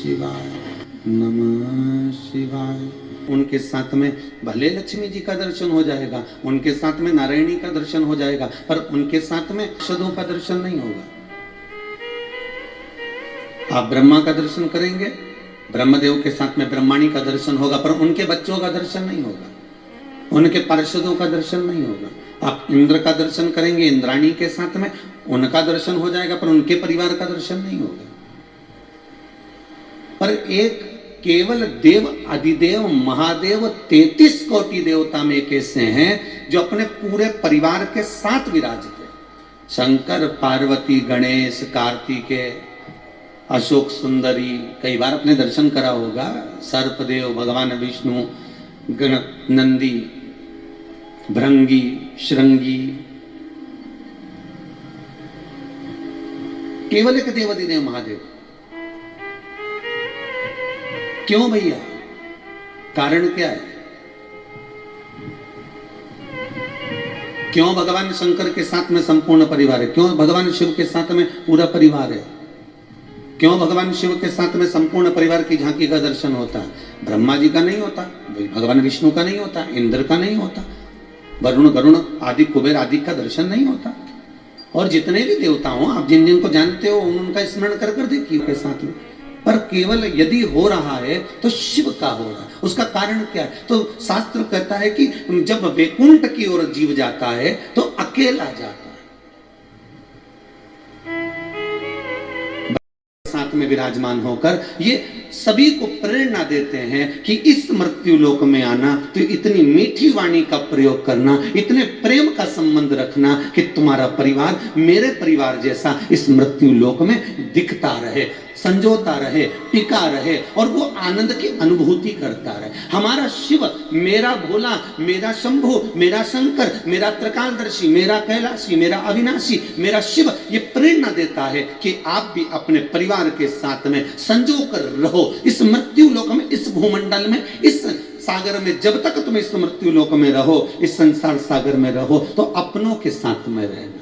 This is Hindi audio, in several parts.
शिवाय, नमः शिवाय। उनके साथ में भले लक्ष्मी जी का दर्शन हो जाएगा, उनके साथ में नारायणी का दर्शन हो जाएगा, पर उनके साथ में पार्षदों का दर्शन नहीं होगा। आप ब्रह्मा का दर्शन करेंगे, ब्रह्मदेव के साथ में ब्रह्माणी का दर्शन होगा, पर उनके बच्चों का दर्शन नहीं होगा, उनके पार्षदों का दर्शन नहीं होगा। आप इंद्र का दर्शन करेंगे, इंद्राणी के साथ में उनका दर्शन हो जाएगा, पर उनके परिवार का दर्शन नहीं होगा। पर एक केवल देव अधिदेव महादेव 33 कोटि देवता में एक ऐसे हैं जो अपने पूरे परिवार के साथ विराजते, शंकर पार्वती गणेश कार्तिकेय अशोक सुंदरी, कई बार अपने दर्शन करा होगा, सर्पदेव भगवान विष्णु, गण नंदी, भृंगी, श्रृंगी, केवल एक देव अधिदेव महादेव। क्यों भैया, कारण क्या है? क्यों भगवान शंकर के साथ में संपूर्ण परिवार है? क्यों भगवान शिव के साथ में पूरा परिवार है? क्यों भगवान शिव के साथ में संपूर्ण परिवार की झांकी का दर्शन होता है? ब्रह्मा जी का नहीं होता, भगवान विष्णु का नहीं होता, इंद्र का नहीं होता, वरुण गरुण आदि कुबेर आदि का दर्शन नहीं होता। और जितने भी देवता हो, आप जिन जिन को जानते हो उनका स्मरण कर कर देखिए के साथ में। पर केवल यदि हो रहा है तो शिव का हो रहा है। उसका कारण क्या है? तो शास्त्र कहता है कि जब वैकुंठ की ओर जीव जाता है तो अकेला जाता है, साथ में विराजमान होकर ये सभी को प्रेरणा देते हैं कि इस मृत्यु लोक में आना तो इतनी मीठी वाणी का प्रयोग करना, इतने प्रेम का संबंध रखना कि तुम्हारा परिवार मेरे परिवार जैसा इस मृत्यु लोक में दिखता रहे, संजोता रहे, टिका रहे और वो आनंद की अनुभूति करता रहे। हमारा शिव, मेरा भोला, मेरा शंभु, मेरा शंकर, मेरा त्रिकालदर्शी, मेरा कैलाशी, मेरा अविनाशी, मेरा शिव ये प्रेरणा देता है कि आप भी अपने परिवार के साथ में संजो कर रहो इस मृत्यु लोक में, इस भूमंडल में, इस सागर में। जब तक तुम इस मृत्यु लोक में रहो, इस संसार सागर में रहो, तो अपनों के साथ में रहना।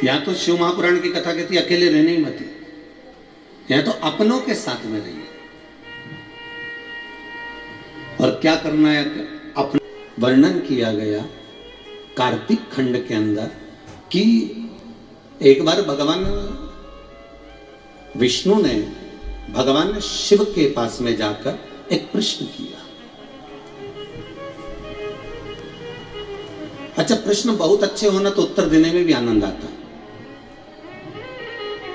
या तो शिव महापुराण की कथा कहती अकेले रहने ही मत, या तो अपनों के साथ में रहिए। और क्या करना है? अपना वर्णन किया गया कार्तिक खंड के अंदर कि एक बार भगवान विष्णु ने भगवान शिव के पास में जाकर एक प्रश्न किया। अच्छा, प्रश्न बहुत अच्छे होना तो उत्तर देने में भी आनंद आता है।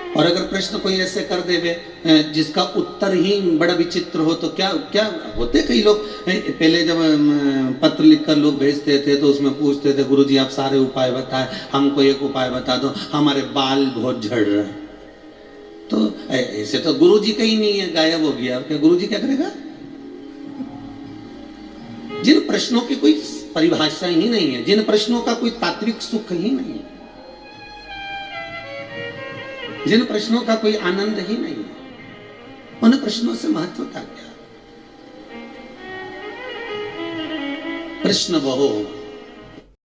और अगर प्रश्न कोई ऐसे कर देवे जिसका उत्तर ही बड़ा विचित्र हो तो क्या क्या होते कई लोग पहले जब पत्र लिखकर लोग भेजते थे तो उसमें पूछते थे, गुरुजी आप सारे उपाय बताएं, हमको एक उपाय बता दो, हमारे बाल बहुत झड़ रहे हैं। तो ऐसे तो गुरुजी का ही नहीं है, गायब हो गया, क्या गुरुजी क्या करेगा? जिन प्रश्नों की कोई परिभाषा ही नहीं है, जिन प्रश्नों का कोई तात्विक सुख ही नहीं है, जिन प्रश्नों का कोई आनंद ही नहीं है, उन प्रश्नों से महत्वता क्या? प्रश्न वह